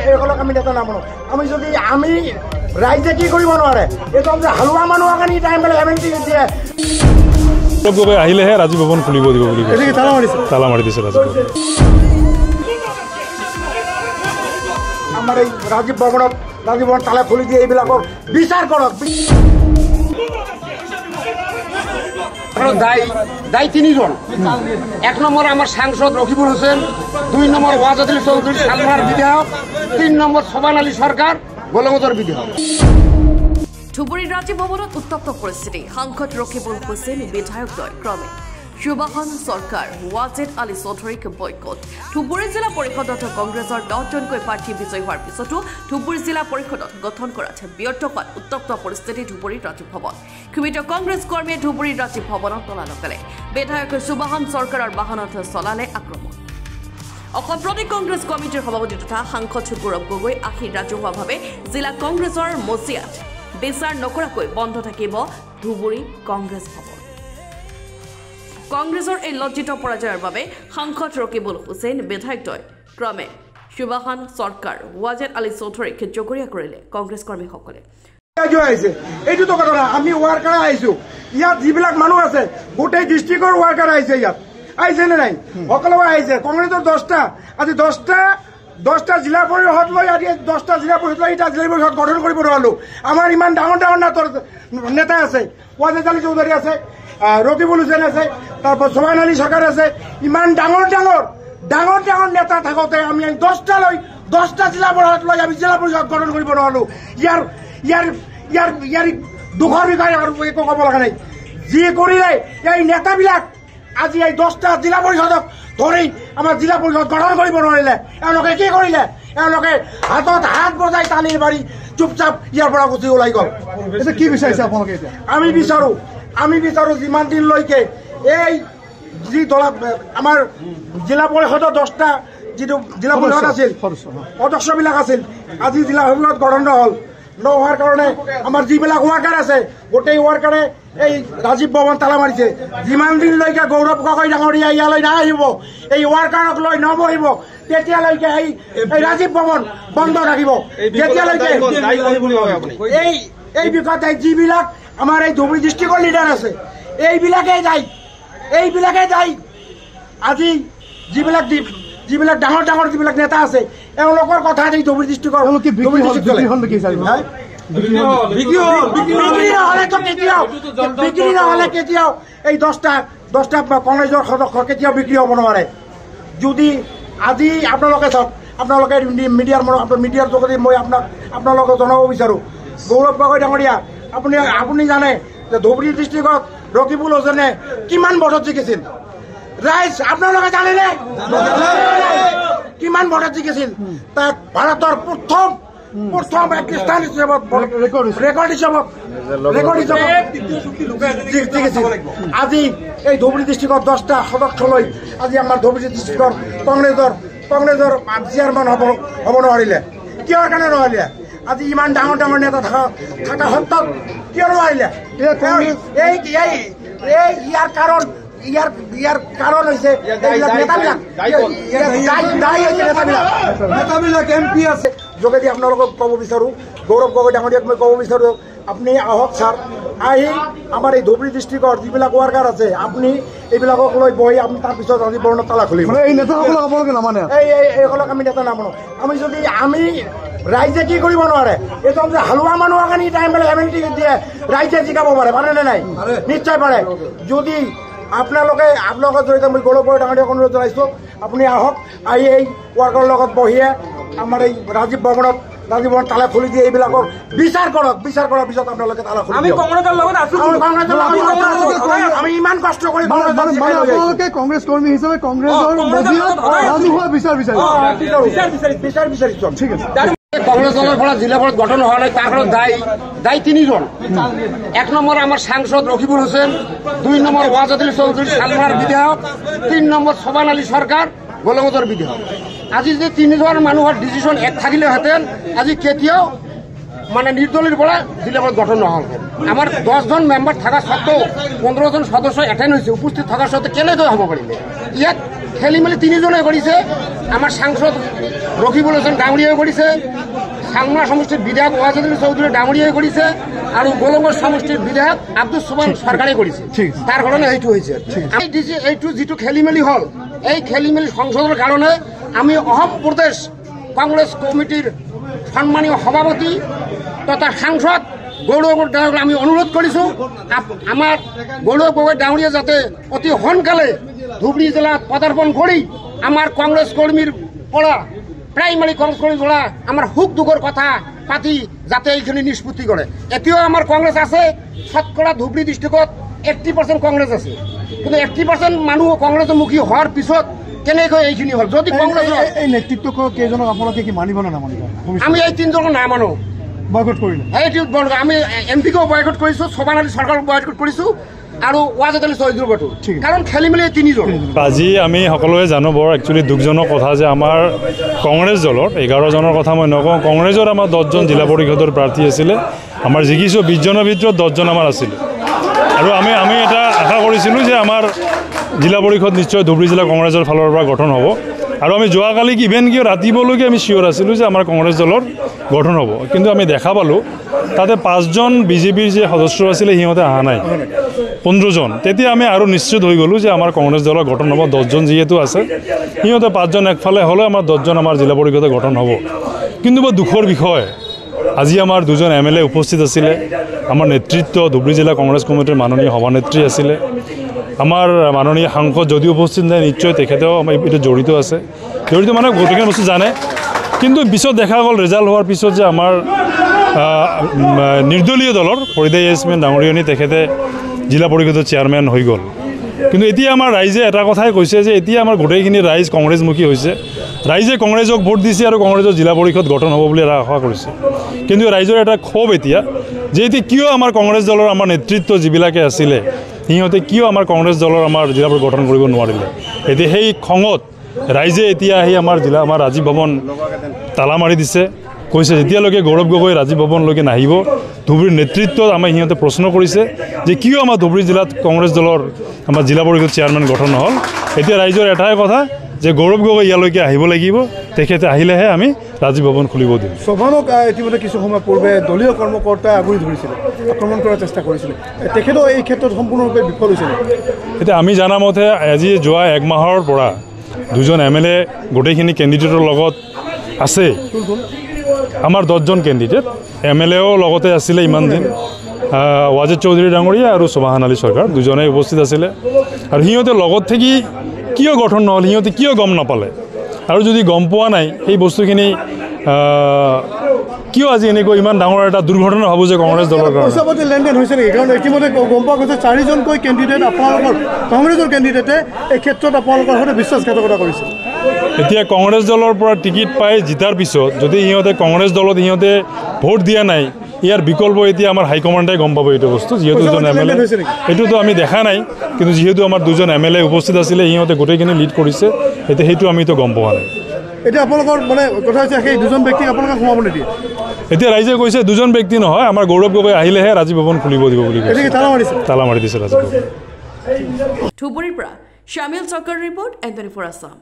এইসকলক আমি নেতা নামানো। আমি যদি আমি ৰাইজে কি কৰিব নোৱাৰে, এইটো আমি হালোৱা মানুহৰ কাৰণে টাইম পেলাই এমেণ্টি দিয়ে। গগৈ আহিলেহে ৰাজীৱ ভৱন খুলিব দিব বুলি তালা মাৰি দিছে ৰাজীৱ ভৱন। আমাৰ এই ৰাজীৱ ভৱন তালা খুলি দিয়ে, এইবিলাকৰ বিচাৰ কৰক। দায়ী তিনিজন। 1 নম্বর আমার সাংসদ রকিবুল হোসেন, 2 নম্বর ওয়াজাদুল চৌধুরী সালমার বিধায়ক, 3 নম্বর সোবান আলী সরকার গোলামজর বিধায়ক। ধুবুৰী ৰাজীৱ ভৱনত উত্তপ্ত পৰিস্থিতি। সাংসদ ৰকিবুল হুছেইন বিধায়কদ্বয় ক্ৰমে সুবাহন চৰকাৰ ৱাজেদ আলী চৌধুৰীক বয়কট। ধুবুৰী জিলা পৰিষদত কংগ্ৰেছৰ 10জনকৈ প্ৰাৰ্থী বিজয়ী হোৱাৰ পিছতো ধুবুৰী জিলা পৰিষদত গঠন কৰাত ব্যৰ্থ হোৱাত উত্তপ্ত পৰিস্থিতি ধুবুৰীৰ ৰাজীৱ ভৱন। ক্ষুব্ধ কংগ্ৰেছ কৰ্মীয়ে ধুবুৰীৰ ৰাজীৱ ভৱনত তলা লগালে। বিধায়ক সুবাহন চৰকাৰৰ বাহনত চলালে আক্ৰমণ। অসম প্ৰদেশ কংগ্ৰেছ কমিটিৰ সভাপতি তথা সাংসদ গৌৰৱ গগৈ আহি ৰাজহুৱাভাৱে জিলা কংগ্ৰেছৰ মজিয়াত বিচাৰ নকৰাকৈ বন্ধ থাকিব ধুবুৰী কংগ্ৰেছ ভৱন। কংগ্ৰেছৰ এই লজ্জিত পৰাজয়ৰ বাবে সাংসদ ৰকিবুল হুছেইন বিধায়কদ্বয় ক্ৰমে সুবাহন চৰকাৰ ৱাজেদ আলী চৌধুৰীক জগৰীয়া কৰিলে কংগ্ৰেছ কৰ্মীসকলে। এইটোতো কথা আমি ৱাৰ্কাৰ আহিছো, ইয়াত যিবিলাক মানুহ আছে গোটেই ডিষ্ট্ৰিক্টৰ ৱাৰ্কাৰ আহিছে, ইয়াত আহিছে নে নাই? সকলো আহিছে। কংগ্ৰেছৰ 10টা আজি 10টা জিলা পৰিষদ লৈ আজি 10টা জিলা পৰিষদ লৈ এটা জিলা পৰিষদ গঠন কৰিব নোৱাৰো। আমাৰ ইমান ডাঙৰ নেতা আছে, ৱাজেদ আলী চৌধুৰী আছে, ৰকিবুল হুছেইন আছে, তাৰপৰা সোবান আলী চৰকাৰ আছে। ইমান ডাঙৰ নেতা থাকোতে আমি 10টা জিলা পৰিষদ লৈ আমি জিলা পৰিষদ গঠন কৰিব নোৱাৰো। ইয়াৰ দুখৰ বিষয়ে আৰু একো ক'ব লগা নাই। যি কৰিলে এই নেতাবিলাক আজি এই 10টা জিলা পৰিষদক ধৰি আমাৰ জিলা পৰিষদ গঠন কৰিব নোৱাৰিলে। এওঁলোকে কি কৰিলে? এওঁলোকে হাতত হাত বজাই টানি মাৰি চুপচাপ ইয়াৰ পৰা গুচি ওলাই গ'ল। কি বিচাৰিছে আপোনালোকে এতিয়া? আমি বিচাৰো যিমান দিনলৈকে এই যি আমাৰ জিলা পৰিষদৰ 10টা যিটো জিলা পৰিষদ আছিল সদস্যবিলাক আছিল, আজি জিলা পৰিষদ গঠন নোহোৱাৰ কাৰণে আমাৰ যিবিলাক ৱাৰ্কাৰ আছে গোটেই ৱাৰ্কাৰে এই ৰাজীৱ ভৱন তালা মাৰিছে। যিমান দিনলৈকে গৌৰৱ গগৈ ডাঙৰীয়া ইয়ালৈ নাহিব, এই ৱাৰ্কাৰক লৈ নবহিব, তেতিয়ালৈকে এই ৰাজীৱ ভৱন বন্ধ থাকিব। তেতিয়ালৈকে এই বিষয়ত যিবিলাক আমাৰ এই ধুবুৰী ডিষ্ট্ৰিক্টৰ লিডাৰ আছে এইবিলাকেই দায়ী। আজি যিবিলাক ডাঙৰ যিবিলাক নেতা আছে এওঁলোকৰ কথা এই ধুবুৰী ডিষ্ট্ৰিক্টৰ বিক্ৰী নহ'লে কেতিয়াও এই 10টা কংগ্ৰেছৰ সদস্য কেতিয়াও বিক্ৰী হ'ব নোৱাৰে। যদি আজি আপোনালোকে চাওক, আপোনালোকে মিডিয়াৰ যোগেদি মই আপোনালোকক জনাব বিচাৰো, গৌৰৱ গগৈ ডাঙৰীয়া আপুনি জানে যে ধুবুৰী ডিষ্ট্ৰিক্টত ৰকিবুল হুছেইনে কিমান ভোটত জিকিছিল? ৰাইজ আপোনালোকে জানেনে কিমান ভোটত জিকিছিল? তাক ভাৰতৰ প্ৰথম স্থান হিচাপত ৰেকৰ্ড হিচাপত জিকিছিল। আজি এই ধুবুৰী ডিষ্ট্ৰিক্টত 10টা সদস্য লৈ আজি আমাৰ ধুবুৰী ডিষ্ট্ৰিক্টৰ কংগ্ৰেছৰ চেয়াৰমেন হ'ব নোৱাৰিলে। কিহৰ কাৰণে নোৱাৰিলে? আজি ইমান ডাঙৰ নেতা থকা সত্ত্বেও কিয় নোৱাৰিলে? ইয়াৰ কাৰণ হৈছে নেতাবিলাক MP আছে। যোগেদি আপোনালোকক ক'ব বিচাৰো, গৌৰৱ গগৈ ডাঙৰীয়াক মই ক'ব বিচাৰো, আপুনি আহক ছাৰ, আহি আমাৰ এই ধুবুৰী ডিষ্ট্ৰিক্টৰ যিবিলাক ৱাৰ্কাৰ আছে আপুনি এইবিলাকক লৈ বহি আপুনি তাৰপিছত আজি বৰ্ণত তালা খুলিব। এই নেতাসকলক আপোনালোকে নামানে? এইসকলক আমি নেতা নামানো। আমি ৰাইজে কি কৰিব নোৱাৰে, এইটো আমি হালোৱা মানুহৰ কাৰণে টাইম পেলাই এমেণ্টি দিয়ে। ৰাইজে জিকাব পাৰে নে নাই? নিশ্চয় পাৰে। যদি আপোনালোকৰ জৰিয়তে মই গৌৰৱ গগৈ ডাঙৰীয়াক অনুৰোধ জনাইছোঁ, আপুনি আহক, আহি এই ৱাৰ্কাৰৰ লগত বহিয়ে আমাৰ এই ৰাজীৱ ভৱন তালা খুলি দিয়ে। এইবিলাকৰ বিচাৰ কৰক। বিচাৰ কৰাৰ পিছত আপোনালোকে তালা খুলি আমি কংগ্ৰেছৰ লগত আছো। আমি ইমান কষ্ট কৰি কংগ্ৰেছ কৰ্মী হিচাপে কংগ্ৰেছৰ ৰাজহুৱা বিচাৰ বিচাৰিছো। ঠিক আছে। কংগ্রেস দলের ফলে জিলা পরিষদ গঠন হওয়া নাই, তার দায়ী 3জন। 1 নম্বর আমার সাংসদ রকিবুল হোসেন, 2 নম্বর ওয়াজাদুল চৌধুরী সালমার বিধায়ক, 3 নম্বর সোবান আলী সরকার গোলামজর বিধায়ক। আজি যে 3জন মানুহৰ ডিচিশন এক থাকিলে হেঁতেন আজি কেতিয়াও মানে নির্দলীয় বলে জিলা পরিষদ গঠন নহল আমার 10 জন মেম্বার থাকা সত্ত্বেও 15 জন সদস্য অ্যাটেন্ড হয়েছে উপস্থিত থাকার সত্ত্বেও কেনেকৈ হব পাৰিলে ইয়াত খেলি মেলি 3 জনে কৰিছে আমাৰ সাংসদ ৰকিবুল হোসেন ডাঙৰীয়াই কৰিছে সাংমা সমষ্টিৰ বিধায়ক ওয়াজেদ আলী চৌধুৰী ডাঙৰীয়াই কৰিছে আৰু গোলগঞ্জ সমষ্টিৰ বিধায়ক আব্দুল সুবহান সৰকাৰে কৰিছে তার কারণে এইটো হয়েছে আমি দিছি এইটো যেটো খেলি মেলি হল এই খেলি মেলি সংসদের কারণে আমি অসম প্রদেশ কংগ্রেস কমিটির সম্মানীয় সভাপতি তথা সাংসদ গৌরব ডাঙৰীয়াক আমি অনুৰোধ কৰিছোঁ আমাৰ গৌৰব গগৈ ডাঙৰীয়া যাতে অতি সোনকালে ধুবুৰী জেলাত পদাৰ্পণ কৰি আমাৰ কংগ্ৰেস কৰ্মীৰ পড়া প্ৰাইমাৰি কংগ্ৰেস কৰ্মীৰ পড়া আমাৰ সুখ দুখৰ কথা পাতি যাতে এইখিনি নিষ্পত্তি কৰে এতিয়াও আমাৰ কংগ্ৰেস আছে শতকৰা ধুবুৰী ডিস্ট্রিক্টত 80% কংগ্রেস আছে কিন্তু 80% মানুহ কংগ্রেসমুখী হওয়ার পিছত কেনেকৈ এইখিনি হল যদি কংগ্রেস এই নেতৃত্ব কেইজনক আপোনালোকে কি মানিব না নামানিব আমি এই 3 জনক নামানো বয়কট কৰিলে আমি এমপিকেও বয়কট কৰিছোঁ সোবান আলী চৰকাৰক বয়কট কৰিছোঁ আৰু ওয়াজেদ আলী চৌধুৰীকো কাৰণ খেলি মেলি 3 জন আজি আমি সকলোৱে জানো বৰ একচুৱেলি দুখজনক কথা যে আমাৰ কংগ্ৰেছ দলৰ 11 জনৰ কথা মই নকওঁ কংগ্ৰেছৰ আমাৰ 10 জন জিলা পৰিষদৰ প্ৰাৰ্থী আছিলে আমাৰ জিকিছো 20 জনৰ ভিতৰত 10 জন আমাৰ আছিলে আৰু আমি এটা আশা কৰিছিলোঁ যে আমাৰ জিলা পৰিষদ নিশ্চয় ধুবুৰী জিলা কংগ্ৰেছৰ ফালৰ পৰা গঠন হ'ব আৰু আমি যোৱাকালি ইভেন কিয় ৰাতিপুৱালৈকে আমি চিয়'ৰ আছিলোঁ যে আমাৰ কংগ্ৰেছ দলৰ গঠন হ'ব কিন্তু আমি দেখা পালোঁ তাতে 5 জন বিজেপিৰ যে সদস্য আছিলে সিহঁতে অহা নাই 15 জন তেতিয়া আমি আৰু নিশ্চিত হৈ গ'লোঁ যে আমাৰ কংগ্ৰেছ দলৰ গঠন হ'ব 10 জন যিহেতু আছে সিহঁতে 5 জন একফালে হ'লে আমাৰ 10 জন আমাৰ জিলা পৰিষদে গঠন হ'ব কিন্তু বৰ দুখৰ বিষয় আজি আমাৰ 2 জন MLA উপস্থিত আছিলে আমাৰ নেতৃত্ব ধুবুৰী জিলা কংগ্ৰেছ কমিটিৰ মাননীয় সভানেত্ৰী আছিলে আমাৰ মাননীয় সাংসদ যদি উপস্থিত নাই নিশ্চয় তেখেতেও আমাৰ এইটো জড়িত আছে জড়িত মানে গোটেইখিনি বস্তু জানে কিন্তু পিছত দেখা গ'ল ৰিজাল্ট হোৱাৰ পিছত যে আমাৰ নিৰ্দলীয় দলৰ ফৰিদা য়াসমিন ডাঙৰীয়নী তেখেতে জিলা পৰিষদৰ চেয়াৰমেন হৈ গ'ল কিন্তু এতিয়া আমাৰ ৰাইজে এটা কথাই কৈছে যে এতিয়া আমাৰ গোটেইখিনি ৰাইজ কংগ্ৰেছমুখী হৈছে ৰাইজে কংগ্ৰেছক ভোট দিছে আৰু কংগ্ৰেছৰ জিলা পৰিষদ গঠন হ'ব বুলি আশা কৰিছে কিন্তু ৰাইজৰ এটা ক্ষোভ এতিয়া যে এতিয়া কিয় আমাৰ কংগ্ৰেছ দলৰ আমাৰ নেতৃত্ব যিবিলাকে আছিলে সিহঁতে কিয় আমাৰ কংগ্ৰেছ দলৰ আমাৰ জিলা পৰিষদ গঠন কৰিব নোৱাৰিলে এতিয়া সেই খঙত ৰাইজে এতিয়া আহি আমাৰ ৰাজীৱ ভৱন তালা মাৰি দিছে কৈছে যেতিয়ালৈকে গৌৰৱ গগৈ ৰাজীৱ ভৱনলৈকে নাহিব ধুবুৰীৰ নেতৃত্বত আমাৰ সিহঁতে প্ৰশ্ন কৰিছে যে কিয় আমাৰ ধুবুৰী জিলাত কংগ্ৰেছ দলৰ আমাৰ জিলা পৰিষদ চেয়াৰমেন গঠন নহ'ল এতিয়া ৰাইজৰ এটাই কথা যে গৌৰৱ গগৈ ইয়ালৈকে আহিব লাগিব তেখেতে আহিলেহে আমি ৰাজীৱ ভৱন খুলিব দিম সোবানক ইতিমধ্যে কিছু সময় পূৰ্বে দলীয় কৰ্মকৰ্তাই আগুৰি ধৰিছিলে আক্ৰমণ কৰাৰ চেষ্টা কৰিছিলে তেখেতেও এই ক্ষেত্ৰত সম্পূৰ্ণৰূপে বিফল হৈছিলে এতিয়া আমি জানা মতে আজি যোৱা 1 মাহৰ পৰা 2 জন MLA গোটেইখিনি কেণ্ডিডেটৰ লগত আছে আমাৰ 10 জন কেণ্ডিডেট MLAও লগতে আছিলে ইমান দিন ওয়াজেদ চৌধুৰী ডাঙৰীয়া আৰু সুবহান আলী চৰকাৰ দুজনেই উপস্থিত আছিলে আৰু সিহঁতে লগত থাকি কিয় গঠন নহ'ল সিহঁতে কিয় গম নাপালে আৰু যদি গম পোৱা নাই সেই বস্তুখিনি কিয় আজি এনেকৈ ইমান ডাঙৰ এটা দুৰ্ঘটনা হ'ব যে কংগ্ৰেছ দলৰ পইচাপাতি লেনদেন হৈছে নেকি কাৰণ ইতিমধ্যে গম পোৱা গৈছে 4 জনকৈ কেণ্ডিডেট আপোনালোকৰ কংগ্ৰেছৰ কেণ্ডিডেটে এই ক্ষেত্ৰত আপোনালোকৰ সৈতে বিশ্বাসঘাতকতা কৰিছে এতিয়া কংগ্ৰেছ দলৰ পৰা টিকিট পাই জিতাৰ পিছত যদি সিহঁতে কংগ্ৰেছ দলত সিহঁতে ভোট দিয়া নাই ইয়াৰ বিকল্প এতিয়া আমাৰ হাইকমাণ্ডে গম পাব এইটো বস্তু যিহেতু দুজন MLA এইটোতো আমি দেখা নাই কিন্তু যিহেতু আমাৰ 2 জন MLA উপস্থিত আছিলে সিহঁতে গোটেইখিনি লিড কৰিছে এতিয়া সেইটো আমিতো গম পোৱা নাই এতিয়া আপোনালোকৰ মানে কথা হৈছে সেই 2 জন ব্যক্তিক আপোনালোকে সোমাব নিদিয়ে এতিয়া ৰাইজে কৈছে 2 জন ব্যক্তি নহয় আমাৰ গৌৰৱ গগৈ আহিলেহে ৰাজীৱ ভৱন খুলিব দিব বুলি কৈছে তালা মাৰি দিছে ৰাজীৱ ভৱন ধুবুৰীৰ পৰা শামিল চৰকাৰ ৰিপৰ্ট N24 আছাম